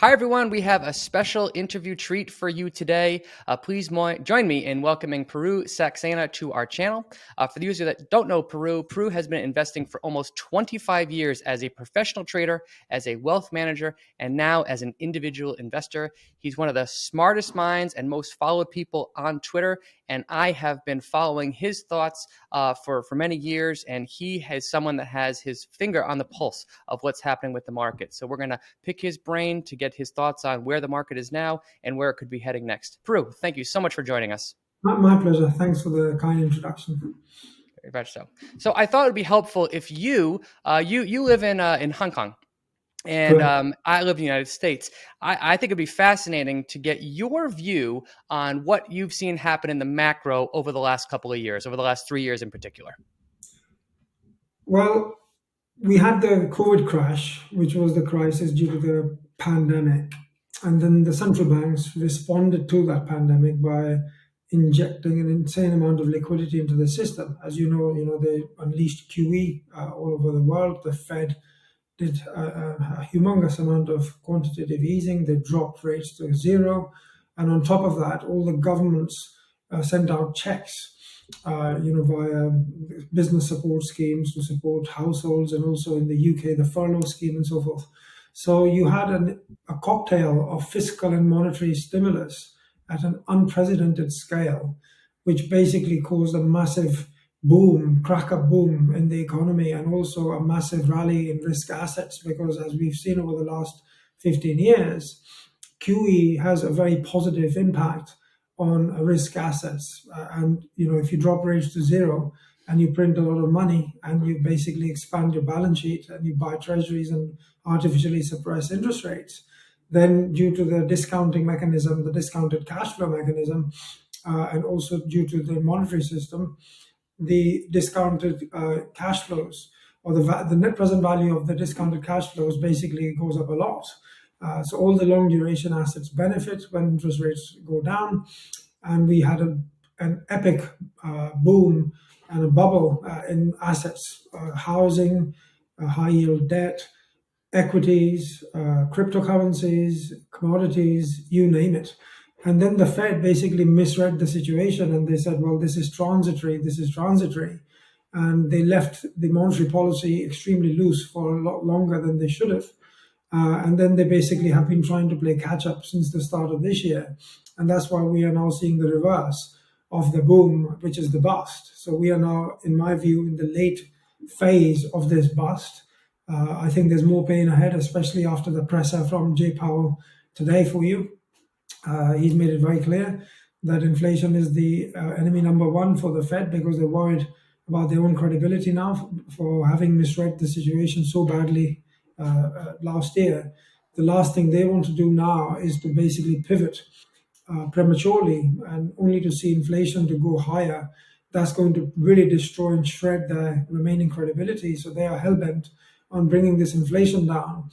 Hi, everyone. We have a special interview treat for you today. Please join me in welcoming Puru Saxena to our channel. For those of you that don't know Puru has been investing for almost 25 years as a professional trader, as a wealth manager, and now as an individual investor. He's one of the smartest minds and most followed people on Twitter, and I have been following his thoughts for many years, and he is someone that has his finger on the pulse of what's happening with the market. So we're going to pick his brain to get his thoughts on where the market is now and where it could be heading next. Puru, thank you so much for joining us. My pleasure. Thanks for the kind introduction. Very much so. So I thought it would be helpful if you live in Hong Kong. And I live in the United States. I think it'd be fascinating to get your view on what you've seen happen in the macro over the last couple of years, over the last 3 years in particular. Well, we had the COVID crash, which was the crisis due to the pandemic. And then the central banks responded to that pandemic by injecting an insane amount of liquidity into the system. As you know, they unleashed QE all over the world. The Fed did a humongous amount of quantitative easing. They dropped rates to zero. And on top of that, all the governments sent out checks, via business support schemes to support households, and also in the UK, the furlough scheme and so forth. So you had a cocktail of fiscal and monetary stimulus at an unprecedented scale, which basically caused a massive cracker boom in the economy, and also a massive rally in risk assets, because as we've seen over the last 15 years, QE has a very positive impact on risk assets. And if you drop rates to zero and you print a lot of money and you basically expand your balance sheet and you buy treasuries and artificially suppress interest rates, then due to the discounting mechanism, the discounted cash flow mechanism, and also due to the monetary system, the discounted cash flows, or the net present value of the discounted cash flows, basically goes up a lot. So all the long duration assets benefit when interest rates go down. And we had an epic boom and a bubble in assets, housing, high yield debt, equities, cryptocurrencies, commodities, you name it. And then the Fed basically misread the situation, and they said, well, this is transitory. And they left the monetary policy extremely loose for a lot longer than they should have. And then they basically have been trying to play catch up since the start of this year. And that's why we are now seeing the reverse of the boom, which is the bust. So we are now, in my view, in the late phase of this bust. I think there's more pain ahead, especially after the presser from Jay Powell today for you. He's made it very clear that inflation is the enemy number one for the Fed, because they're worried about their own credibility now for having misread the situation so badly last year. The last thing they want to do now is to basically pivot prematurely and only to see inflation to go higher. That's going to really destroy and shred their remaining credibility. So they are hell-bent on bringing this inflation down,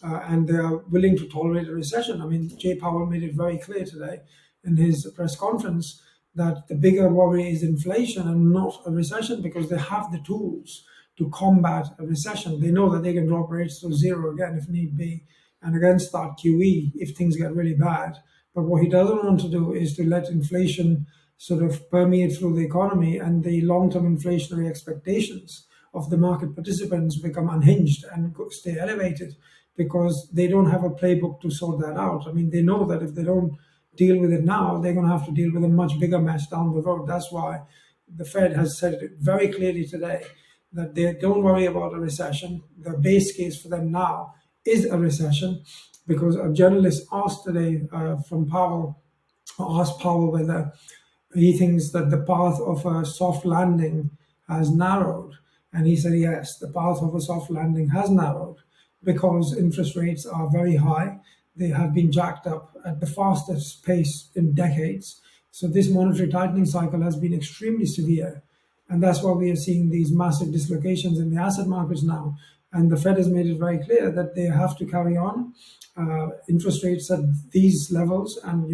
and they are willing to tolerate a recession. I mean, Jay Powell made it very clear today in his press conference that the bigger worry is inflation and not a recession, because they have the tools to combat a recession. They know that they can drop rates to zero again if need be, and again start QE if things get really bad. But what he doesn't want to do is to let inflation sort of permeate through the economy and the long-term inflationary expectations of the market participants become unhinged and stay elevated, because they don't have a playbook to sort that out. I mean, they know that if they don't deal with it now, they're going to have to deal with a much bigger mess down the road. That's why the Fed has said it very clearly today that they don't worry about a recession. The base case for them now is a recession, because a journalist asked today asked Powell whether he thinks that the path of a soft landing has narrowed. And he said, yes, the path of a soft landing has narrowed, because interest rates are very high. They have been jacked up at the fastest pace in decades. So this monetary tightening cycle has been extremely severe. And that's why we are seeing these massive dislocations in the asset markets now. And the Fed has made it very clear that they have to carry on. Interest rates at these levels, and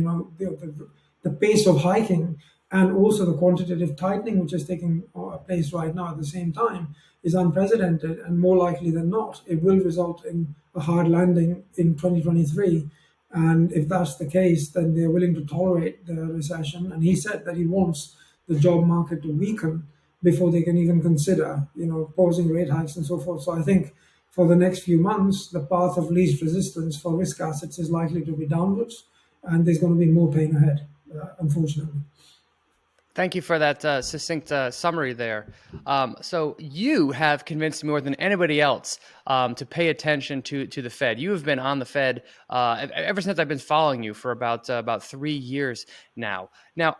the pace of hiking and also the quantitative tightening which is taking place right now at the same time is unprecedented, and more likely than not, it will result in a hard landing in 2023. And if that's the case, then they're willing to tolerate the recession. And he said that he wants the job market to weaken before they can even consider, pausing rate hikes and so forth. So I think for the next few months, the path of least resistance for risk assets is likely to be downwards, and there's going to be more pain ahead, unfortunately. Thank you for that succinct summary there. So you have convinced me more than anybody else to pay attention to the Fed. You have been on the Fed ever since I've been following you for about 3 years now. Now,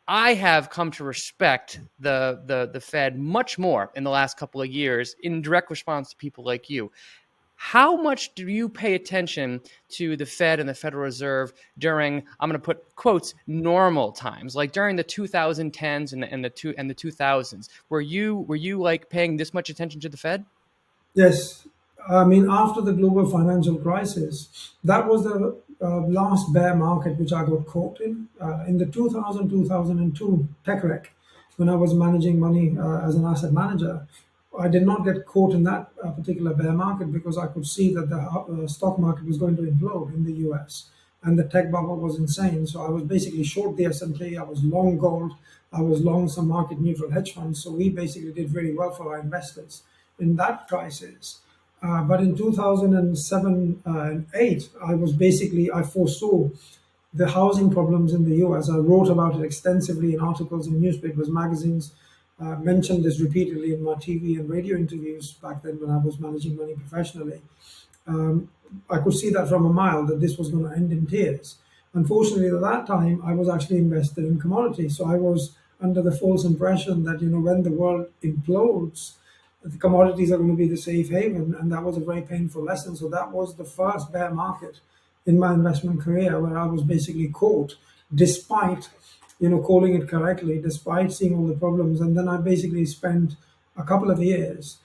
I have come to respect the Fed much more in the last couple of years in direct response to people like you. How much do you pay attention to the Fed and the Federal Reserve during, I'm going to put quotes, normal times, like during the 2010s and the 2000s? Were you like paying this much attention to the Fed? Yes, I mean, after the global financial crisis, that was the last bear market which I got caught in the 2002 tech wreck, when I was managing money as an asset manager. I did not get caught in that particular bear market because I could see that the stock market was going to implode in the US, and the tech bubble was insane. So I was basically short the S&P, I was long gold, I was long some market neutral hedge funds. So we basically did very well for our investors in that crisis. But in 2007 and 8, I foresaw the housing problems in the US. I wrote about it extensively in articles in newspapers, magazines, mentioned this repeatedly in my TV and radio interviews back then when I was managing money professionally. I could see that from a mile that this was going to end in tears. Unfortunately, at that time, I was actually invested in commodities. So I was under the false impression that, when the world implodes, the commodities are going to be the safe haven. And that was a very painful lesson. So that was the first bear market in my investment career where I was basically caught despite, calling it correctly, despite seeing all the problems. And then I basically spent a couple of years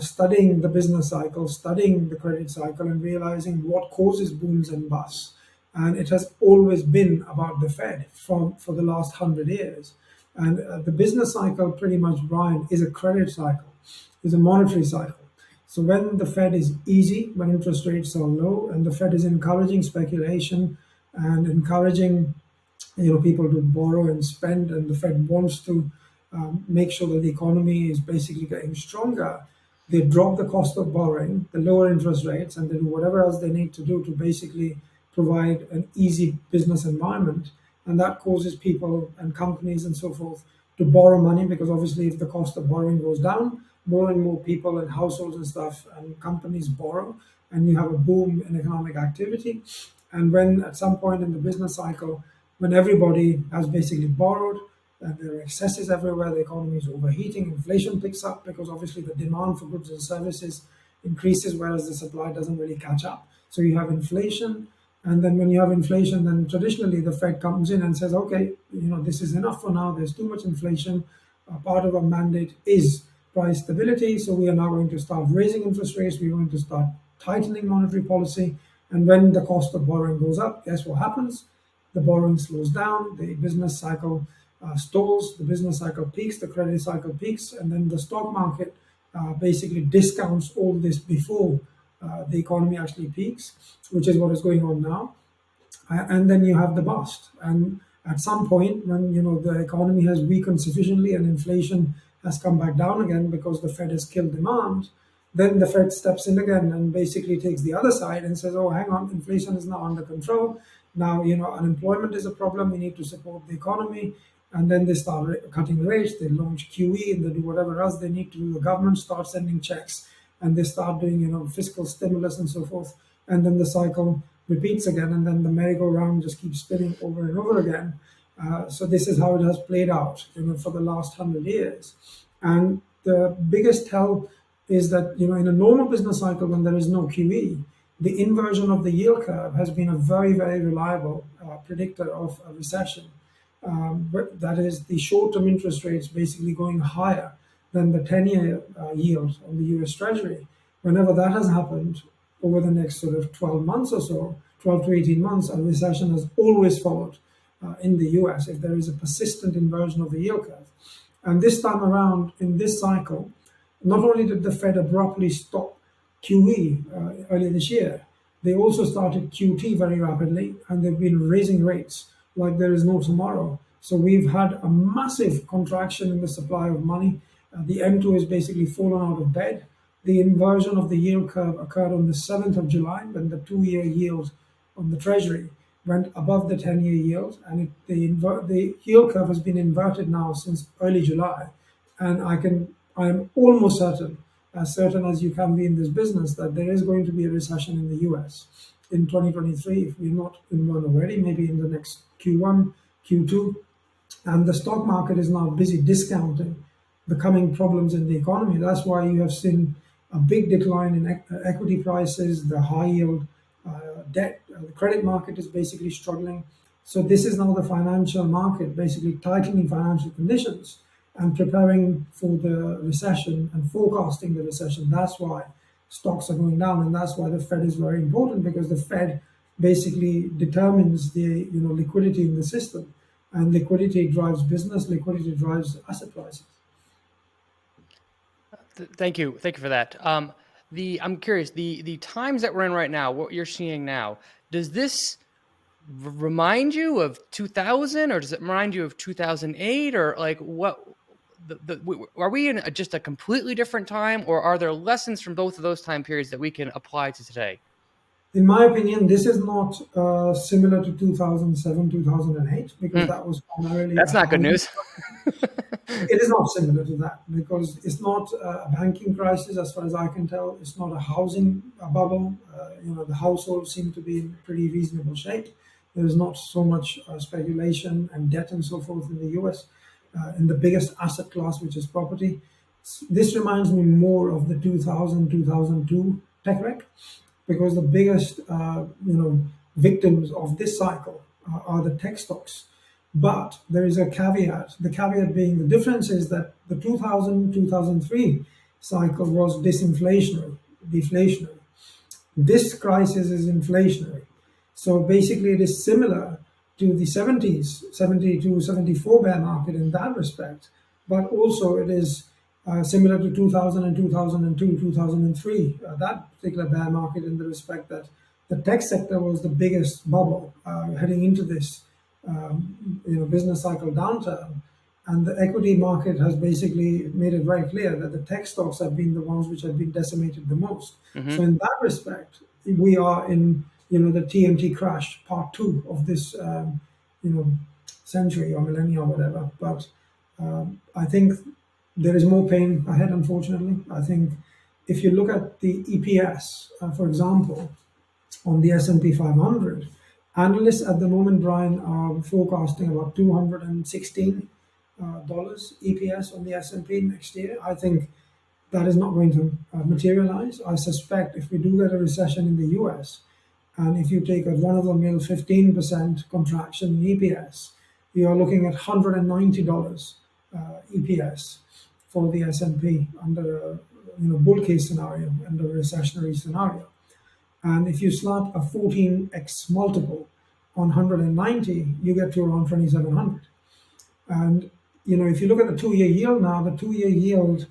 studying the business cycle, studying the credit cycle, and realizing what causes booms and busts. And it has always been about the Fed for the last 100 years. And the business cycle, pretty much, Brian, is a credit cycle, is a monetary cycle. So when the Fed is easy, when interest rates are low, and the Fed is encouraging speculation and encouraging people to borrow and spend, and the Fed wants to make sure that the economy is basically getting stronger, they drop the cost of borrowing, the lower interest rates, and they do whatever else they need to do to basically provide an easy business environment. And that causes people and companies and so forth to borrow money, because obviously if the cost of borrowing goes down, more and more people and households and stuff and companies borrow, and you have a boom in economic activity. And when at some point in the business cycle, when everybody has basically borrowed, and there are excesses everywhere, the economy is overheating, inflation picks up because obviously the demand for goods and services increases, whereas the supply doesn't really catch up. So you have inflation, and then when you have inflation, then traditionally the Fed comes in and says, okay, this is enough for now, there's too much inflation. Part of our mandate is price stability, so we are now going to start raising interest rates, we're going to start tightening monetary policy. And when the cost of borrowing goes up, guess what happens? The borrowing slows down, the business cycle stalls, the business cycle peaks, the credit cycle peaks, and then the stock market basically discounts all this before the economy actually peaks, which is what is going on now. And then you have the bust. And at some point, when the economy has weakened sufficiently and inflation has come back down again because the Fed has killed demand, then the Fed steps in again and basically takes the other side and says, oh, hang on, inflation is now under control. Now, unemployment is a problem. We need to support the economy. And then they start cutting rates. They launch QE and they do whatever else they need to do. The government starts sending checks and they start doing, fiscal stimulus and so forth. And then the cycle repeats again. And then the merry-go-round just keeps spinning over and over again. So this is how it has played out, for the last 100 years. And the biggest tell is that, in a normal business cycle, when there is no QE, the inversion of the yield curve has been a very, very reliable predictor of a recession. But that is the short-term interest rates basically going higher than the 10-year yield on the US Treasury. Whenever that has happened over the next sort of 12 months or so, 12 to 18 months, a recession has always followed. in the US if there is a persistent inversion of the yield curve. And this time around, in this cycle, not only did the Fed abruptly stop QE earlier this year, they also started QT very rapidly, and they've been raising rates like there is no tomorrow. So we've had a massive contraction in the supply of money. The M2 has basically fallen out of bed. The inversion of the yield curve occurred on the 7th of July when the 2-year yield on the Treasury went above the 10-year yield, and the yield curve has been inverted now since early July. And I am almost certain, as certain as you can be in this business, that there is going to be a recession in the US in 2023, if we're not in one already, maybe in the next Q1, Q2. And the stock market is now busy discounting the coming problems in the economy. That's why you have seen a big decline in equity prices, the high yield debt, the credit market is basically struggling. So this is now the financial market basically tightening financial conditions and preparing for the recession and forecasting the recession. That's why stocks are going down, and that's why the Fed is very important, because the Fed basically determines the liquidity in the system, and liquidity drives business, liquidity drives asset prices. Thank you for that. I'm curious, the times that we're in right now, what you're seeing now, does this remind you of 2000, or does it remind you of 2008, or like what? Are we in just a completely different time, or are there lessons from both of those time periods that we can apply to today? In my opinion, this is not similar to 2007, 2008, because that was primarily That's not good news. It is not similar to that, because it's not a banking crisis, as far as I can tell. It's not a housing bubble. The households seem to be in pretty reasonable shape. There is not so much speculation and debt and so forth in the US, in the biggest asset class, which is property. This reminds me more of the 2000, 2002 tech wreck, because the biggest victims of this cycle are the tech stocks. But there is a caveat. The caveat being, the difference is that the 2000, 2003 cycle was disinflationary, deflationary. This crisis is inflationary. So basically it is similar to the 70s, 72, 74 bear market in that respect, but also it is similar to 2000 and 2002, 2003, that particular bear market, in the respect that the tech sector was the biggest bubble heading into this business cycle downturn, and the equity market has basically made it very clear that the tech stocks have been the ones which have been decimated the most. Mm-hmm. So in that respect, we are in the TMT crash part 2 of this century or millennia or whatever. But I think there is more pain ahead, unfortunately. I think if you look at the EPS, for example, on the S&P 500, analysts at the moment, Brian, are forecasting about $216 EPS on the S&P next year. I think that is not going to materialize. I suspect if we do get a recession in the US, and if you take a run-of-the-mill 15% contraction in EPS, you are looking at $190 EPS for the S&P under a bull case scenario, under a recessionary scenario. And if you slap a 14x multiple on 190, you get to around 2,700. And if you look at the 2-year yield now, the 2-year yield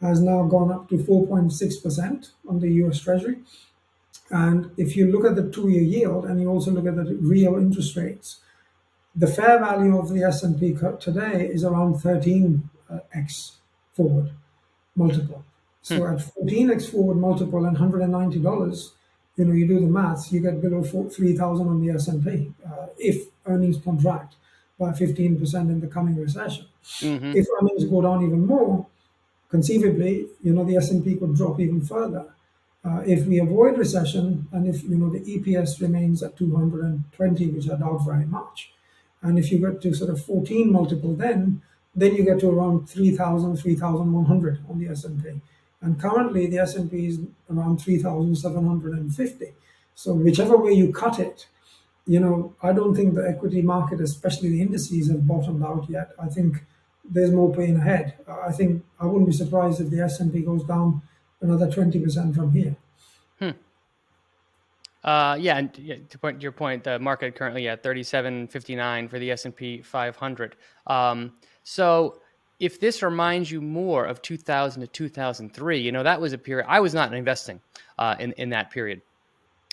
has now gone up to 4.6% on the US Treasury. And if you look at the 2-year yield and you also look at the real interest rates, the fair value of the S&P today is around 13x forward multiple. So at 14x forward multiple and $190, you do the maths, you get below 3,000 on the S&P if earnings contract by 15% in the coming recession. Mm-hmm. If earnings go down even more, conceivably, the S&P could drop even further. If we avoid recession, and if the EPS remains at 220, which I doubt very much, and if you get to sort of 14 multiple, then you get to around 3,000, 3,100 on the S&P. And currently the S&P is around 3,750. So whichever way you cut it, I don't think the equity market, especially the indices, have bottomed out yet. I think there's more pain ahead. I think I wouldn't be surprised if the S&P goes down another 20% from here. Yeah, and to your point, the market currently at 37.59 for the S&P 500. So if this reminds you more of 2000 to 2003, that was a period I was not investing in that period.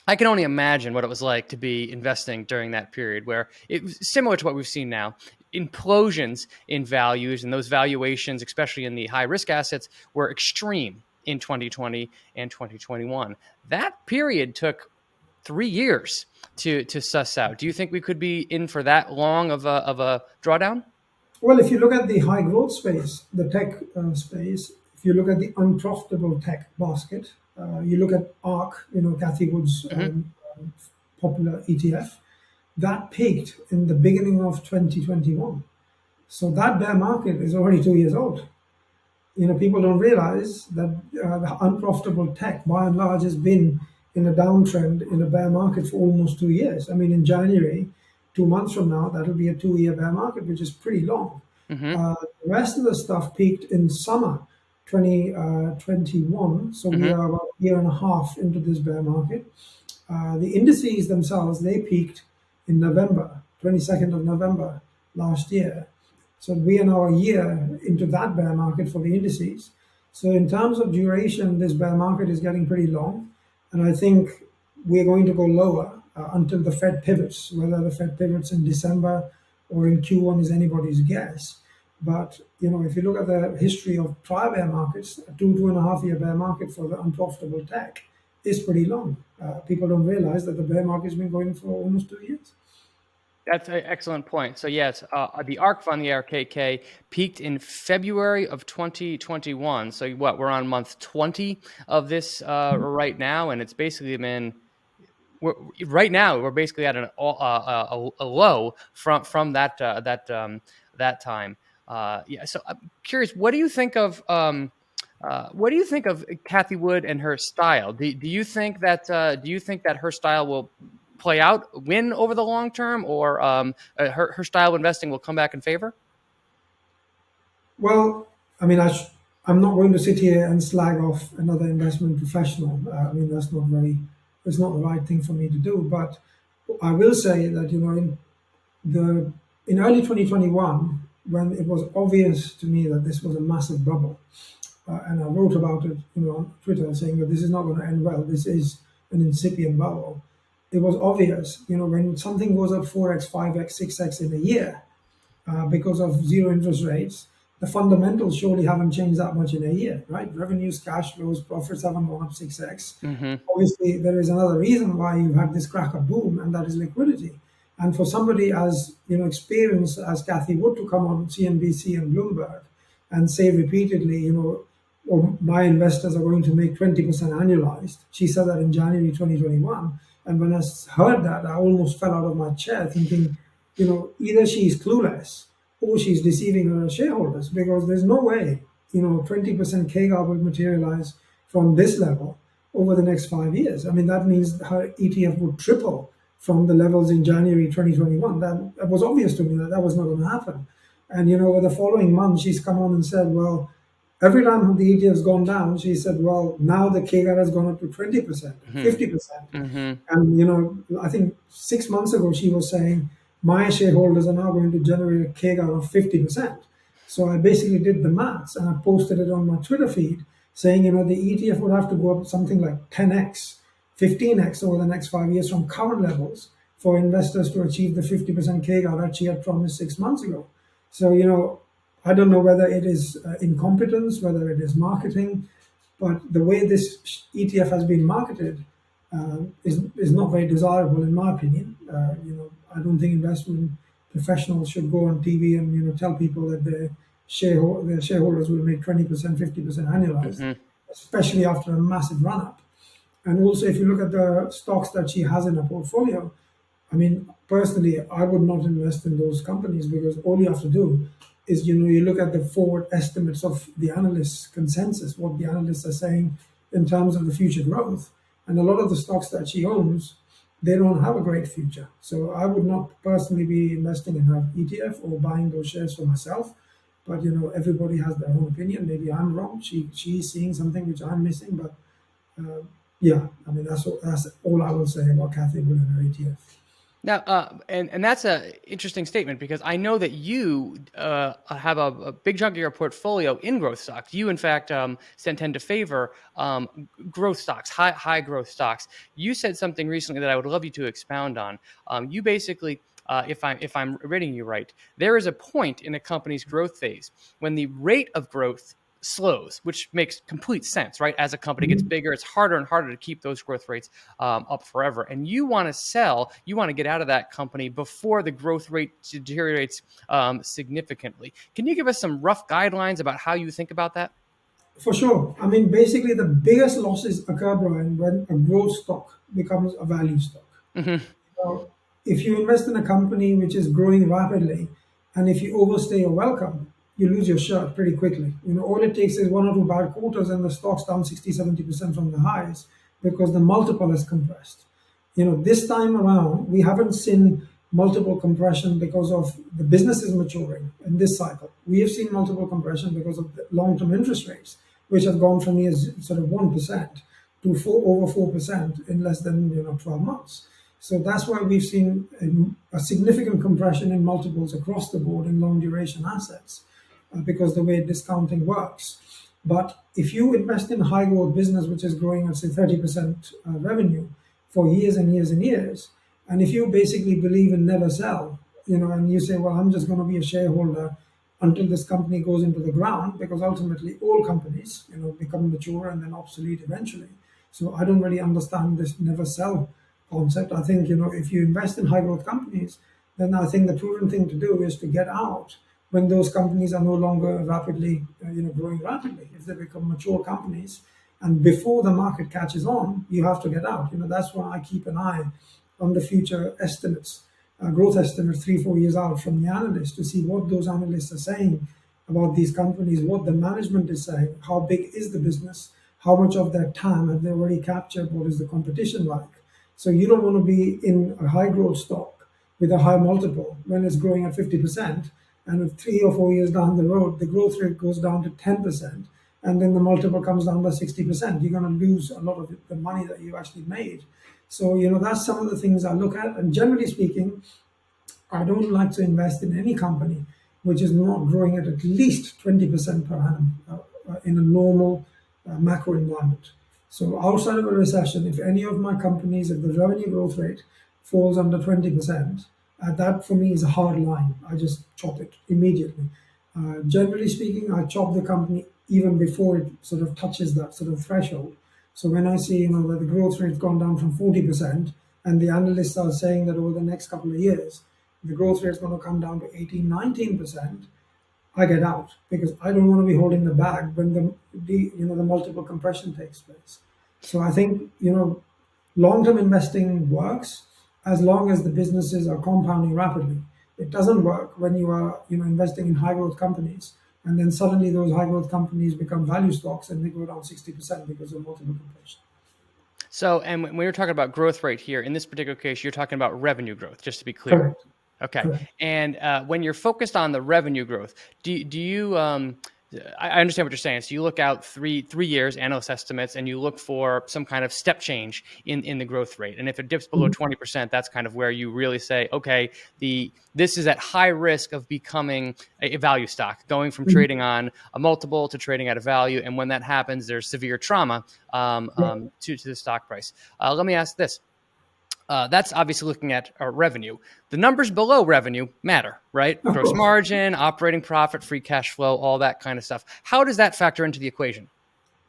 I can only imagine what it was like to be investing during that period where it was similar to what we've seen now. Implosions in values, and those valuations, especially in the high risk assets, were extreme in 2020 and 2021. That period took 3 years to suss out. Do you think we could be in for that long of a drawdown? Well, if you look at the high growth space, the tech space, if you look at the unprofitable tech basket, you look at ARK, Cathie Wood's Mm-hmm. popular ETF, that peaked in the beginning of 2021. So that bear market is already 2 years old. People don't realize that the unprofitable tech, by and large, has been in a downtrend in a bear market for almost 2 years. I mean, in January, 2 months from now, that'll be a 2 year bear market, which is pretty long. Mm-hmm. The rest of the stuff peaked in summer 2021. So we Mm-hmm. are about a year and a half into this bear market. The indices themselves, they peaked in November, 22nd of November last year. So we are now a year into that bear market for the indices. So in terms of duration, this bear market is getting pretty long. And I think we're going to go lower until the Fed pivots. Whether the Fed pivots in December or in Q1 is anybody's guess. But if you look at the history of prior bear markets, a 2.5 year bear market for the unprofitable tech is pretty long. People don't realize that the bear market's been going for almost 2 years. That's an excellent point. So yes, the ARK fund, the RKK, peaked in February of 2021. So what, we're on month 20 of this right now, and it's basically been right now we're basically at a low from that time. Yeah. So I'm curious, what do you think of Cathie Wood and her style? Do you think that her style will win over the long term, or her style of investing will come back in favor? Well, I mean, I'm not going to sit here and slag off another investment professional. I mean, it's not the right thing for me to do. But I will say that, in early 2021, when it was obvious to me that this was a massive bubble, and I wrote about it, on Twitter saying that this is not going to end well. This is an incipient bubble. It was obvious, when something goes up 4x, 5x, 6x in a year, because of zero interest rates, the fundamentals surely haven't changed that much in a year, right? Revenues, cash flows, profits haven't gone up 6x. Mm-hmm. Obviously, there is another reason why you had this cracker boom, and that is liquidity. And for somebody as experienced as Cathie Wood to come on CNBC and Bloomberg and say repeatedly, oh, my investors are going to make 20% annualized. She said that in January 2021. And when I heard that, I almost fell out of my chair thinking, either she's clueless or she's deceiving her shareholders, because there's no way, 20% CAGR will materialize from this level over the next 5 years. I mean, that means her ETF would triple from the levels in January 2021. That was obvious to me that was not going to happen. And, over the following month, she's come on and said, well, every time the ETF has gone down, she said, well, now the CAGR has gone up to 20%, 50%. Mm-hmm. And, I think 6 months ago, she was saying, my shareholders are now going to generate a CAGR of 50%. So I basically did the maths and I posted it on my Twitter feed saying, the ETF would have to go up something like 10x, 15x over the next 5 years from current levels for investors to achieve the 50% CAGR that she had promised 6 months ago. So, I don't know whether it is incompetence, whether it is marketing, but the way this ETF has been marketed is not very desirable, in my opinion. I don't think investment professionals should go on TV and tell people that their shareholders will make 20%, 50% annualized, Mm-hmm. especially after a massive run up. And also, if you look at the stocks that she has in her portfolio, I mean, personally, I would not invest in those companies, because all you have to do is, you look at the forward estimates of the analysts' consensus, what the analysts are saying in terms of the future growth. And a lot of the stocks that she owns, they don't have a great future. So I would not personally be investing in her ETF or buying those shares for myself. But, everybody has their own opinion. Maybe I'm wrong. She's seeing something which I'm missing. But, Yeah, I mean, that's all I will say about Cathie Wood and her ETF. Now, and that's a interesting statement, because I know that you have a big chunk of your portfolio in growth stocks. You, in fact, tend to favor growth stocks, high growth stocks. You said something recently that I would love you to expound on. You basically, if I'm reading you right, there is a point in a company's growth phase when the rate of growth slows, which makes complete sense, right? As a company gets bigger, it's harder and harder to keep those growth rates up forever. And you want to sell, you want to get out of that company before the growth rate deteriorates significantly. Can you give us some rough guidelines about how you think about that? For sure. I mean, basically, the biggest losses occur, Brian, when a growth stock becomes a value stock. Mm-hmm. So if you invest in a company which is growing rapidly, and if you overstay your welcome, you lose your shirt pretty quickly. All it takes is one or two bad quarters and the stock's down 60, 70% from the highs because the multiple has compressed. This time around, we haven't seen multiple compression because of the business is maturing in this cycle. We have seen multiple compression because of the long-term interest rates, which have gone from near sort of 1% to over 4% in less than 12 months. So that's why we've seen a significant compression in multiples across the board in long duration assets because the way discounting works. But if you invest in a high growth business, which is growing at say 30% revenue for years and years and years, and if you basically believe in never sell, and you say, well, I'm just going to be a shareholder until this company goes into the ground, because ultimately all companies, become mature and then obsolete eventually. So I don't really understand this never sell concept. I think, if you invest in high growth companies, then I think the prudent thing to do is to get out when those companies are no longer rapidly, growing rapidly. If they become mature companies, and before the market catches on, you have to get out. That's why I keep an eye on the future estimates, growth estimates 3-4 years out from the analysts to see what those analysts are saying about these companies, what the management is saying, how big is the business, how much of their TAM have they already captured, what is the competition like. So you don't want to be in a high growth stock with a high multiple when it's growing at 50%, and if 3 or 4 years down the road, the growth rate goes down to 10%, and then the multiple comes down by 60%. You're going to lose a lot of the money that you actually made. So, that's some of the things I look at. And generally speaking, I don't like to invest in any company which is not growing at least 20% per annum in a normal macro environment. So outside of a recession, if any of my companies, if the revenue growth rate falls under 20%, that for me is a hard line. I just chop it immediately. Generally speaking, I chop the company even before it sort of touches that sort of threshold. So when I see, that the growth rate's gone down from 40%, and the analysts are saying that over the next couple of years, the growth rate is going to come down to 18, 19%, I get out because I don't want to be holding the bag when the multiple compression takes place. So I think, long-term investing works as long as the businesses are compounding rapidly. It doesn't work when you are, investing in high growth companies and then suddenly those high growth companies become value stocks and they go down 60% because of multiple compression. So, and when you're talking about growth rate here, in this particular case, you're talking about revenue growth, just to be clear. Correct. Okay. Correct. And when you're focused on the revenue growth, do you, I understand what you're saying. So you look out three years, analyst estimates, and you look for some kind of step change in the growth rate. And if it dips below 20%, that's kind of where you really say, okay, this is at high risk of becoming a value stock, going from trading on a multiple to trading at a value. And when that happens, there's severe trauma to the stock price. Let me ask this. That's obviously looking at revenue. The numbers below revenue matter, right? Of Gross course. margin, operating profit, free cash flow, all that kind of stuff. How does that factor into the equation?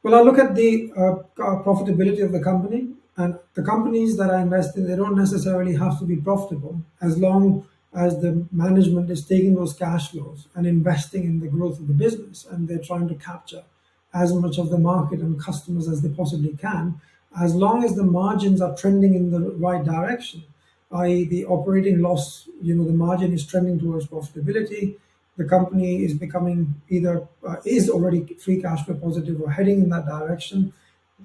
Well, I look at the profitability of the company, and the companies that I invest in, they don't necessarily have to be profitable as long as the management is taking those cash flows and investing in the growth of the business, and they're trying to capture as much of the market and customers as they possibly can, as long as the margins are trending in the right direction, i.e. the operating loss, the margin is trending towards profitability, the company is becoming either is already free cash flow positive or heading in that direction.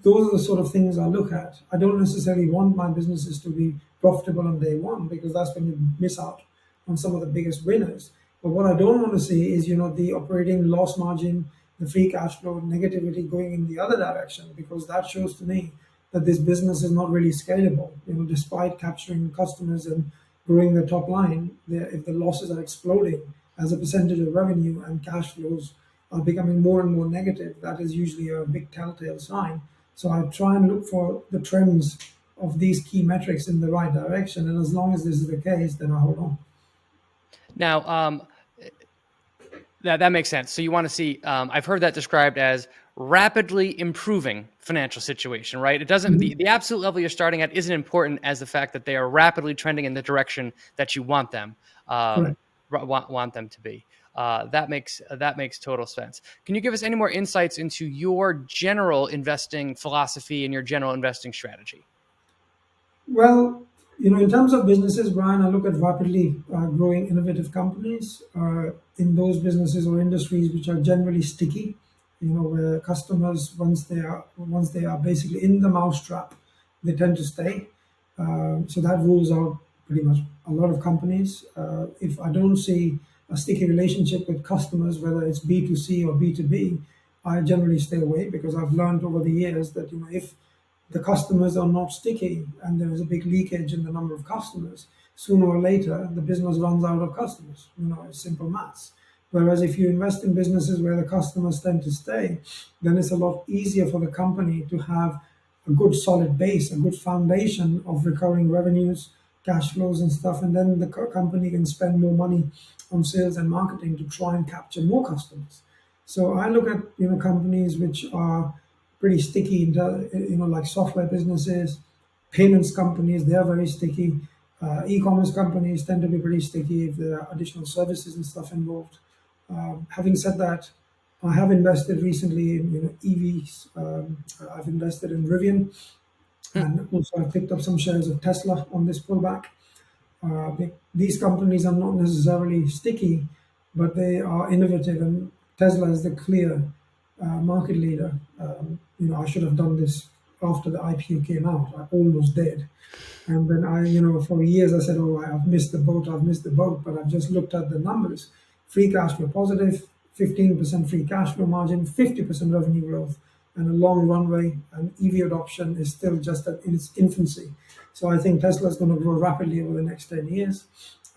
Those are the sort of things I look at. I don't necessarily want my businesses to be profitable on day one because that's when you miss out on some of the biggest winners. But what I don't want to see is, the operating loss margin, the free cash flow negativity going in the other direction, because that shows to me that this business is not really scalable. Despite capturing customers and growing the top line, if the losses are exploding as a percentage of revenue and cash flows are becoming more and more negative, that is usually a big telltale sign. So I try and look for the trends of these key metrics in the right direction, and as long as this is the case, then I hold on. Now, that makes sense. So you want to see, I've heard that described as rapidly improving financial situation, right? It doesn't, the absolute level you're starting at isn't important as the fact that they are rapidly trending in the direction that you want them, want them to be. That makes total sense. Can you give us any more insights into your general investing philosophy and your general investing strategy? Well, in terms of businesses, Brian, I look at rapidly growing innovative companies in those businesses or industries which are generally sticky. Where customers, once they are basically in the mousetrap, they tend to stay. So that rules out pretty much a lot of companies. If I don't see a sticky relationship with customers, whether it's B2C or B2B, I generally stay away, because I've learned over the years that if the customers are not sticky and there is a big leakage in the number of customers, sooner or later the business runs out of customers. It's simple maths. Whereas if you invest in businesses where the customers tend to stay, then it's a lot easier for the company to have a good solid base, a good foundation of recurring revenues, cash flows and stuff, and then the company can spend more money on sales and marketing to try and capture more customers. So I look at companies which are pretty sticky, like software businesses, payments companies. They are very sticky. E-commerce companies tend to be pretty sticky if there are additional services and stuff involved. Having said that, I have invested recently in EVs. I've invested in Rivian, and also I've picked up some shares of Tesla on this pullback. These companies are not necessarily sticky, but they are innovative, and Tesla is the clear market leader. I should have done this after the IPO came out. I almost did. And then for years I said, oh, I've missed the boat, but I've just looked at the numbers. Free cash flow positive, 15% free cash flow margin, 50% revenue growth, and a long runway, and EV adoption is still just in its infancy. So I think Tesla is going to grow rapidly over the next 10 years.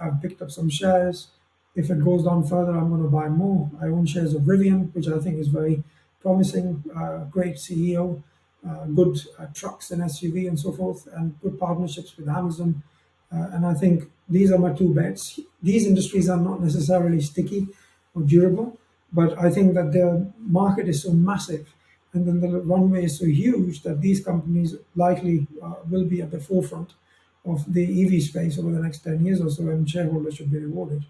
I've picked up some shares. If it goes down further, I'm going to buy more. I own shares of Rivian, which I think is very promising, great CEO, good trucks and SUV and so forth, and good partnerships with Amazon. And I think these are my two bets. These industries are not necessarily sticky or durable, but I think that the market is so massive, and then the runway is so huge, that these companies likely will be at the forefront of the EV space over the next 10 years or so, and shareholders should be rewarded.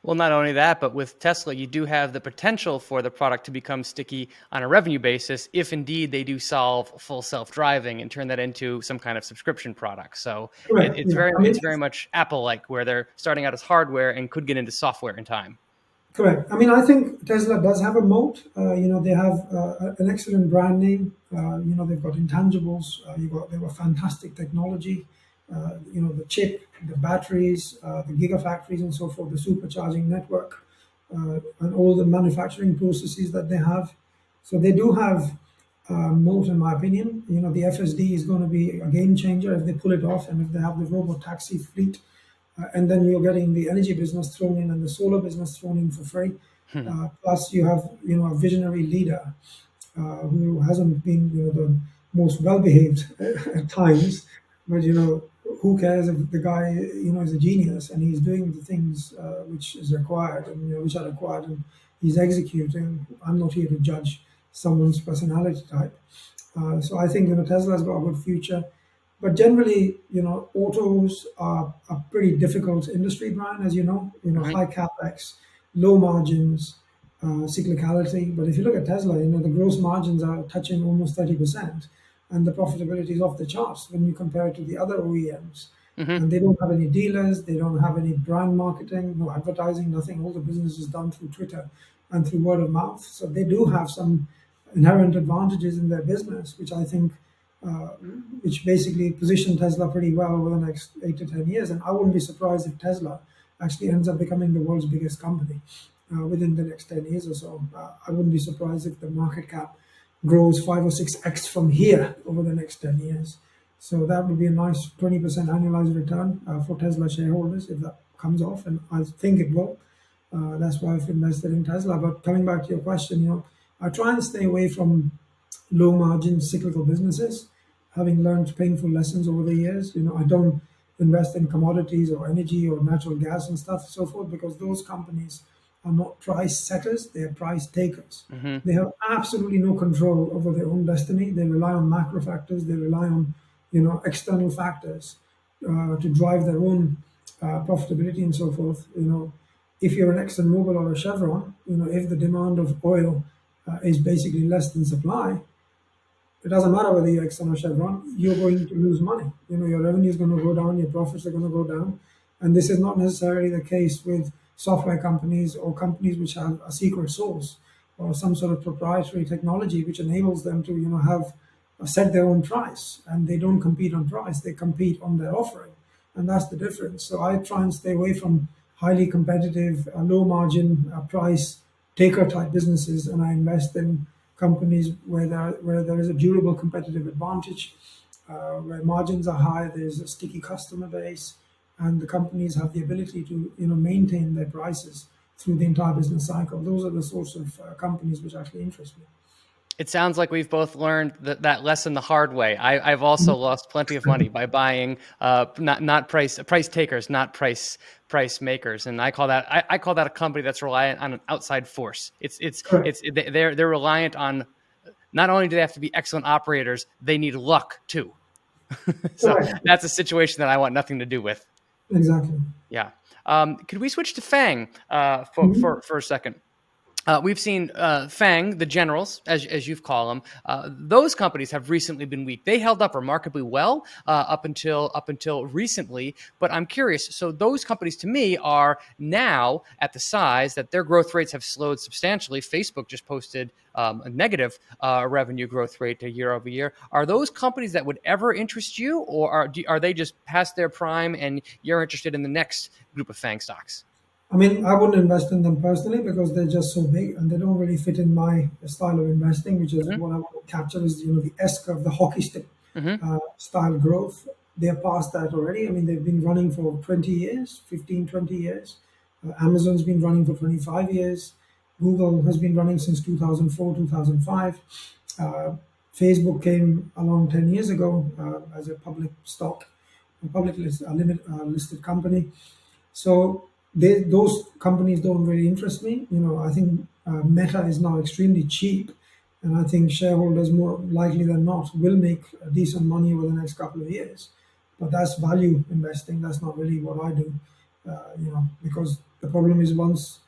Well, not only that, but with Tesla, you do have the potential for the product to become sticky on a revenue basis if indeed they do solve full self-driving and turn that into some kind of subscription product. So it's very much Apple-like, where they're starting out as hardware and could get into software in time. Correct. I think Tesla does have a moat. They have an excellent brand name. They've got intangibles. They were fantastic technology. The chip, the batteries, the gigafactories and so forth, the supercharging network, and all the manufacturing processes that they have. So they do have moat, in my opinion. The FSD is going to be a game changer if they pull it off, and if they have the robot taxi fleet. And then you're getting the energy business thrown in and the solar business thrown in for free. Plus you have, a visionary leader who hasn't been, the most well-behaved at times, but, who cares if the guy, is a genius and he's doing the things which is required and, which are required, and he's executing. I'm not here to judge someone's personality type. So I think, Tesla's got a good future. But generally, autos are a pretty difficult industry, Brian, as you know. High capex, low margins, cyclicality. But if you look at Tesla, the gross margins are touching almost 30%, and the profitability is off the charts when you compare it to the other OEMs. And they don't have any dealers, they don't have any brand marketing, no advertising, nothing. All the business is done through Twitter and through word of mouth. So they do have some inherent advantages in their business, which I think which basically position Tesla pretty well over the next 8 to 10 years. And I wouldn't be surprised if Tesla actually ends up becoming the world's biggest company within the next 10 years or so. I wouldn't be surprised if the market cap grows 5 or 6x from here over the next 10 years. So that would be a nice 20% annualized return for Tesla shareholders if that comes off, and I think it will. That's why I've invested in Tesla. But coming back to your question, I try and stay away from low margin cyclical businesses, having learned painful lessons over the years. I don't invest in commodities or energy or natural gas and stuff, so forth, because those companies are not price setters, they're price takers. Hmm. They have absolutely no control over their own destiny. They rely on macro factors, they rely on external factors to drive their own profitability and so forth. If you're an ExxonMobil or a Chevron, if the demand of oil is basically less than supply, it doesn't matter whether you're Exxon or Chevron, you're going to lose money. Your revenue is going to go down, your profits are going to go down. And this is not necessarily the case with software companies or companies which have a secret sauce or some sort of proprietary technology which enables them to, have set their own price. And they don't compete on price, they compete on their offering. And that's the difference. So I try and stay away from highly competitive, low margin, price taker type businesses, and I invest in companies where there is a durable competitive advantage, where margins are high, there's a sticky customer base, and the companies have the ability to maintain their prices through the entire business cycle. Those are the sorts of companies which actually interest me. It sounds like we've both learned that lesson the hard way. I've also lost plenty of money by buying not price takers, not price makers, and I call that a company that's reliant on an outside force. Correct. They're reliant on, not only do they have to be excellent operators, they need luck too. So Correct. that's a situation that I want nothing to do with. Exactly. Yeah. Could we switch to FAANG Mhm. for a second? We've seen FAANG, the generals, as you've called them. Those companies have recently been weak. They held up remarkably well up until recently. But I'm curious. So those companies, to me, are now at the size that their growth rates have slowed substantially. Facebook just posted a negative revenue growth rate year over year. Are those companies that would ever interest you, or are they just past their prime and you're interested in the next group of FAANG stocks? I mean, I wouldn't invest in them personally because they're just so big and they don't really fit in my style of investing, which is Mm-hmm. what I want to capture is the S curve, the hockey stick Mm-hmm. style growth. They're past that already. I mean, they've been running for 20 years, 15, 20 years. Amazon's been running for 25 years. Google has been running since 2004, 2005. Uh, Facebook came along 10 years ago as a public stock, a public listed company. So those companies don't really interest me. I think Meta is now extremely cheap, and I think shareholders more likely than not will make decent money over the next couple of years. But that's value investing. That's not really what I do. Because the problem is once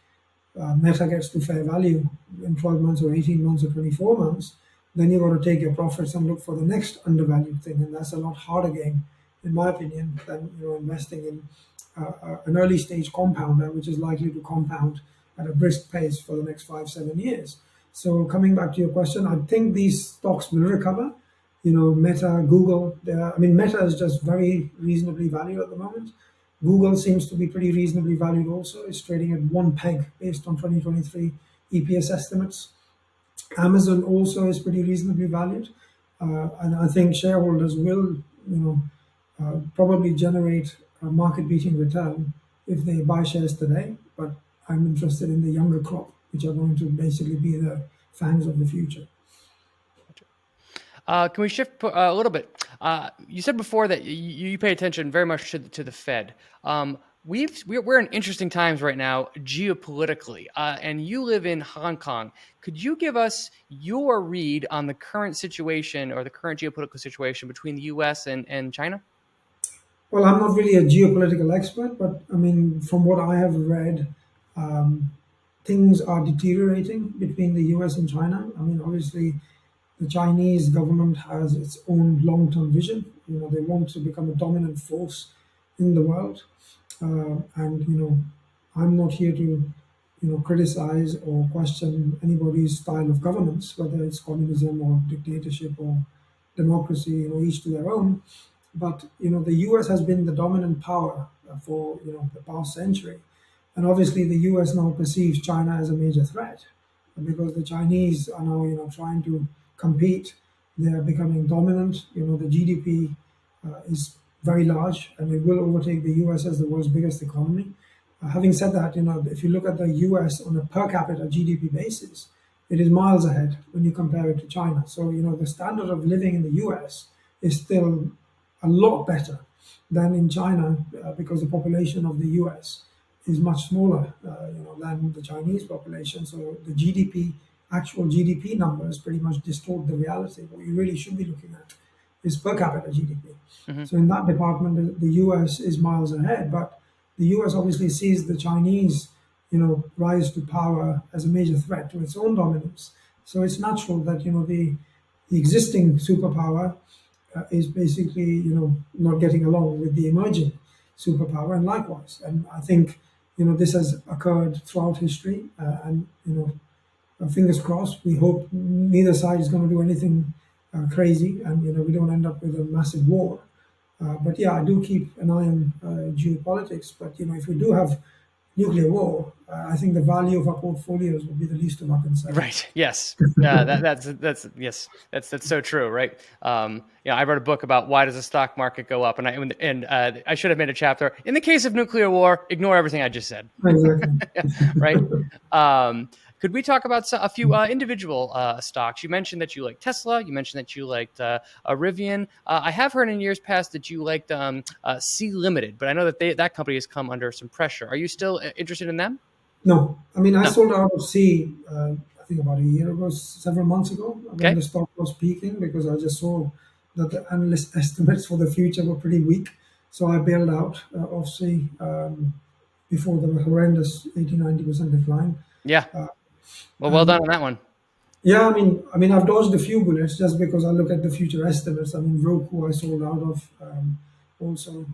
Meta gets to fair value in 12 months or 18 months or 24 months, then you've got to take your profits and look for the next undervalued thing. And that's a lot harder game, in my opinion, than investing in an early stage compounder, which is likely to compound at a brisk pace for the next 5, 7 years. So coming back to your question, I think these stocks will recover. Meta, Google. I mean, Meta is just very reasonably valued at the moment. Google seems to be pretty reasonably valued also. It's trading at one peg based on 2023 EPS estimates. Amazon also is pretty reasonably valued. And I think shareholders will, probably generate a market-beating return if they buy shares today. But I'm interested in the younger crop, which are going to basically be the FANGs of the future. Can we shift a little bit? You said before that you pay attention very much to the Fed. We're in interesting times right now geopolitically, and you live in Hong Kong. Could you give us your read on the current situation or the current geopolitical situation between the U.S. and China? Well, I'm not really a geopolitical expert, but I mean, from what I have read, um, things are deteriorating between the US and China. I mean, obviously, the Chinese government has its own long-term vision. They want to become a dominant force in the world, and I'm not here to criticize or question anybody's style of governance, whether it's communism or dictatorship or democracy. Each to their own. But the U.S. has been the dominant power for the past century, and obviously the U.S. now perceives China as a major threat because the Chinese are now trying to compete. They are becoming dominant. The GDP is very large, and it will overtake the US as the world's biggest economy. Having said that, if you look at the US on a per capita GDP basis, it is miles ahead when you compare it to China. So, the standard of living in the US is still a lot better than in China because the population of the US is much smaller, than the Chinese population. So the actual GDP numbers pretty much distort the reality. What you really should be looking at is per capita GDP. Mm-hmm. So in that department, the US is miles ahead, but the US obviously sees the Chinese, rise to power as a major threat to its own dominance. So it's natural that, the existing superpower is basically, not getting along with the emerging superpower, and likewise. And I think, this has occurred throughout history, and fingers crossed. We hope neither side is going to do anything crazy, and we don't end up with a massive war. But yeah, I do keep an eye on geopolitics. But if we do have nuclear war, I think the value of our portfolios will be the least of our concerns. Right. Yes. That's yes. That's so true. Right. I wrote a book about why does the stock market go up, and I should have made a chapter in the case of nuclear war. Ignore everything I just said. Exactly. Right. Could we talk about a few individual stocks? You mentioned that you like Tesla. You mentioned that you liked Rivian. I have heard in years past that you liked C Limited, but I know that that company has come under some pressure. Are you still interested in them? No, I mean, I No. sold out of C, I think about a year ago, several months ago, when Okay. the stock was peaking, because I just saw that the analyst estimates for the future were pretty weak. So I bailed out of C before the horrendous 80-90% decline. Yeah. Well done on that one. Yeah, I mean, I've dodged a few bullets just because I look at the future estimates. I mean, Roku, I sold out of, also,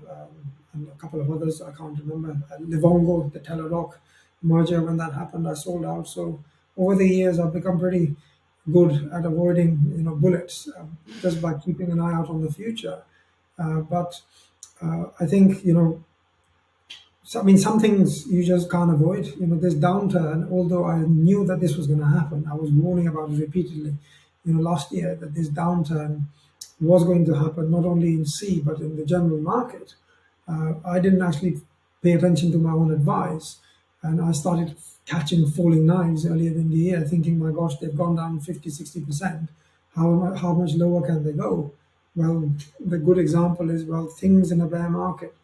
and a couple of others I can't remember. Livongo, the Teladoc merger, when that happened, I sold out. So over the years, I've become pretty good at avoiding, bullets, just by keeping an eye out on the future. But I think, so, I mean, some things you just can't avoid. This downturn, although I knew that this was going to happen, I was warning about it repeatedly, last year, that this downturn was going to happen, not only in C, but in the general market. I didn't actually pay attention to my own advice. And I started catching falling knives earlier in the year, thinking, my gosh, they've gone down 50-60%. How much lower can they go? Well, the good example is, things in a bear market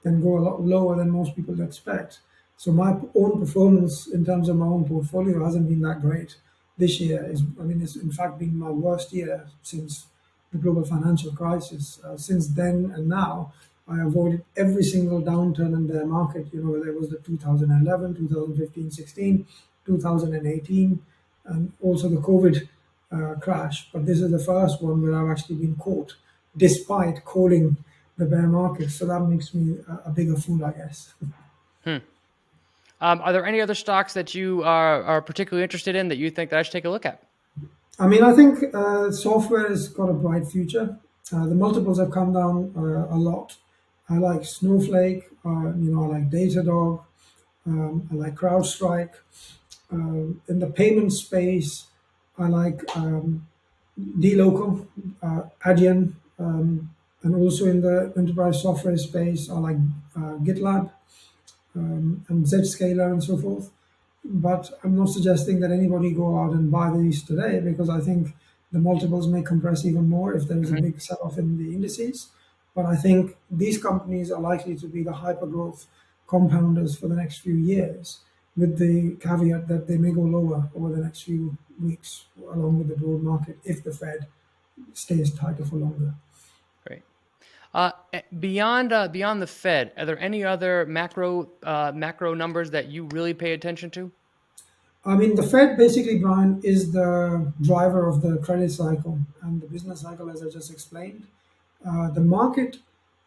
can go a lot lower than most people expect. So my own performance in terms of my own portfolio hasn't been that great. This year it's in fact been my worst year since the global financial crisis. Since then and now, I avoided every single downturn in the market, whether it was the 2011, 2015, 16, 2018, and also the COVID crash. But this is the first one where I've actually been caught, despite calling the bear market. So that makes me a bigger fool, I guess. Are there any other stocks that you are particularly interested in that you think that I should take a look at? I mean, I think software has got a bright future. The multiples have come down a lot. I like Snowflake, I like Datadog, I like CrowdStrike. In the payment space, I like dLocal, Adyen, and also in the enterprise software space, I like GitLab and Zscaler and so forth. But I'm not suggesting that anybody go out and buy these today, because I think the multiples may compress even more if there is a big sell-off in the indices. But I think these companies are likely to be the hyper-growth compounders for the next few years, with the caveat that they may go lower over the next few weeks, along with the broad market, if the Fed stays tighter for longer. Great. Beyond the Fed, are there any other macro numbers that you really pay attention to? I mean, the Fed basically, Brian, is the driver of the credit cycle and the business cycle, as I just explained. The market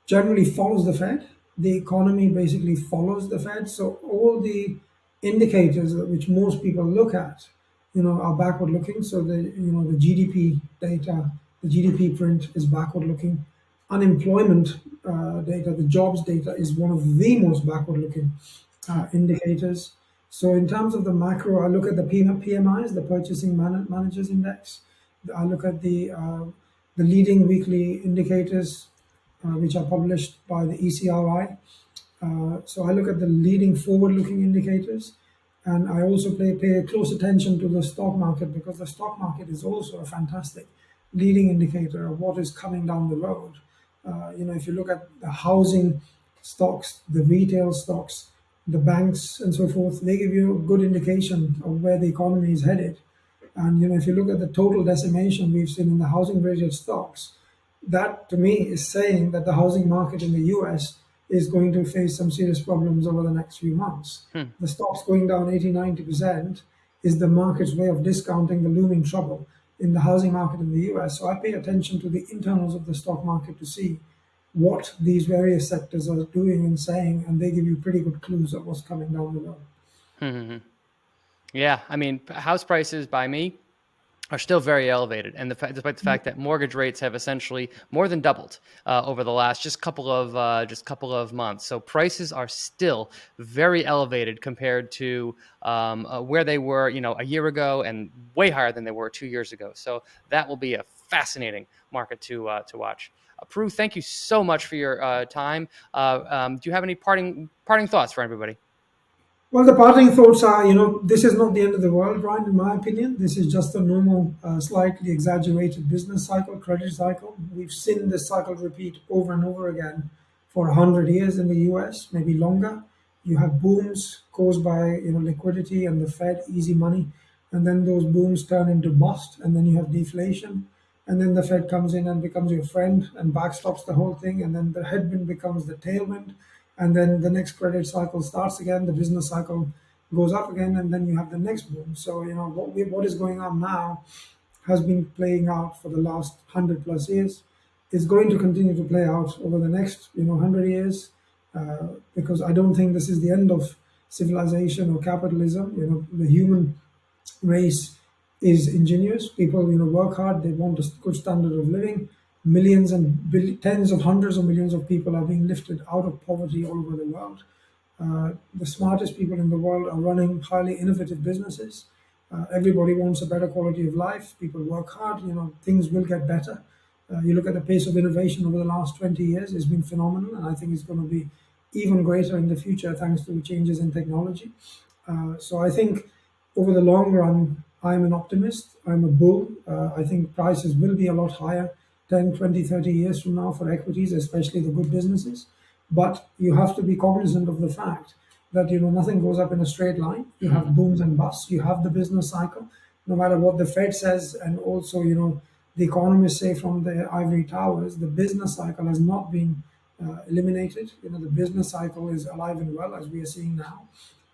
generally follows the Fed. The economy basically follows the Fed. So all the indicators which most people look at, are backward looking. So the GDP data, the GDP print is backward looking. Unemployment data, the jobs data, is one of the most backward looking indicators. So in terms of the macro, I look at the PMIs, the Purchasing Managers Index. I look at the leading weekly indicators, which are published by the ECRI. So I look at the leading forward-looking indicators, and I also pay close attention to the stock market, because the stock market is also a fantastic leading indicator of what is coming down the road. If you look at the housing stocks, the retail stocks, the banks, and so forth, they give you a good indication of where the economy is headed. And if you look at the total decimation we've seen in the housing-related stocks, that to me is saying that the housing market in the US is going to face some serious problems over the next few months. The stocks going down 80, 90% is the market's way of discounting the looming trouble in the housing market in the US. So I pay attention to the internals of the stock market to see what these various sectors are doing and saying, and they give you pretty good clues of what's coming down the road. Yeah, I mean, house prices by me are still very elevated, and despite the fact that mortgage rates have essentially more than doubled over the last just couple of months. So prices are still very elevated compared to where they were, a year ago, and way higher than they were 2 years ago. So that will be a fascinating market to watch. Puru, thank you so much for your time. Do you have any parting thoughts for everybody? Well, the parting thoughts are, this is not the end of the world, Brian, in my opinion. This is just a normal, slightly exaggerated business cycle, credit cycle. We've seen this cycle repeat over and over again for 100 years in the US, maybe longer. You have booms caused by, liquidity and the Fed, easy money, and then those booms turn into bust, and then you have deflation, and then the Fed comes in and becomes your friend and backstops the whole thing, and then the headwind becomes the tailwind, and then the next credit cycle starts again, the business cycle goes up again, and then you have the next boom. So what is going on now has been playing out for the last 100+ years. It's going to continue to play out over the next 100 years, because I don't think this is the end of civilization or capitalism. The human race is ingenious. People, work hard. They want a good standard of living. Millions and tens of hundreds of millions of people are being lifted out of poverty all over the world. The smartest people in the world are running highly innovative businesses. Everybody wants a better quality of life. People work hard. Things will get better. You look at the pace of innovation over the last 20 years, it's been phenomenal, and I think it's going to be even greater in the future thanks to changes in technology. So I think over the long run, I'm an optimist. I'm a bull. I think prices will be a lot higher 10, 20, 30 years from now for equities, especially the good businesses. But you have to be cognizant of the fact that nothing goes up in a straight line. You have booms and busts. You have the business cycle. No matter what the Fed says, and also the economists say from the ivory towers, the business cycle has not been eliminated. The business cycle is alive and well, as we are seeing now.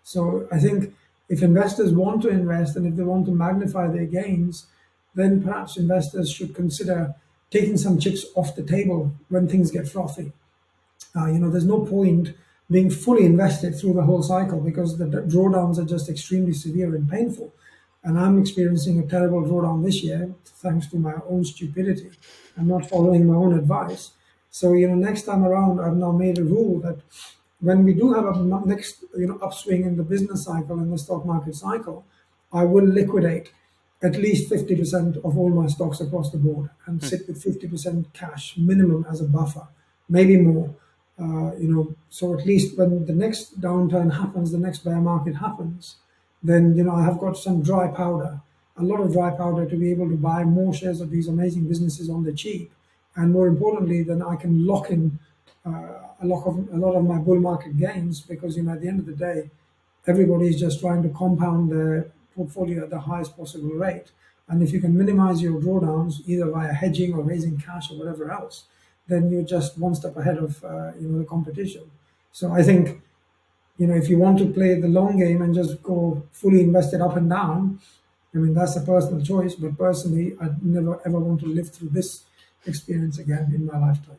So I think if investors want to invest and if they want to magnify their gains, then perhaps investors should consider taking some chips off the table when things get frothy. There's no point being fully invested through the whole cycle, because the drawdowns are just extremely severe and painful. And I'm experiencing a terrible drawdown this year, thanks to my own stupidity and not following my own advice. So, next time around, I've now made a rule that when we do have a next, upswing in the business cycle and the stock market cycle, I will liquidate at least 50% of all my stocks across the board and sit with 50% cash minimum as a buffer, maybe more. So at least when the next downturn happens, the next bear market happens, then I have got some dry powder, a lot of dry powder to be able to buy more shares of these amazing businesses on the cheap, and more importantly, then I can lock in a lot of my bull market gains, because at the end of the day, everybody is just trying to compound their portfolio at the highest possible rate. And if you can minimize your drawdowns either via hedging or raising cash or whatever else, then you're just one step ahead of the competition. So I think if you want to play the long game and just go fully invested up and down, I mean that's a personal choice. But personally, I'd never ever want to live through this experience again in my lifetime.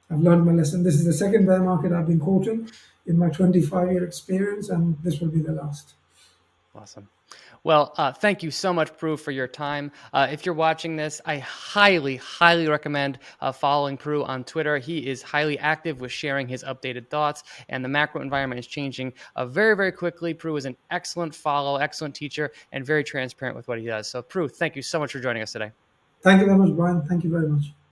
I've learned my lesson. This is the second bear market I've been quoting in my 25-year experience, and this will be the last. Awesome. Well, thank you so much, Puru, for your time. If you're watching this, I highly, highly recommend following Puru on Twitter. He is highly active with sharing his updated thoughts, and the macro environment is changing very, very quickly. Puru is an excellent follow, excellent teacher, and very transparent with what he does. So, Puru, thank you so much for joining us today. Thank you very much, Brian. Thank you very much.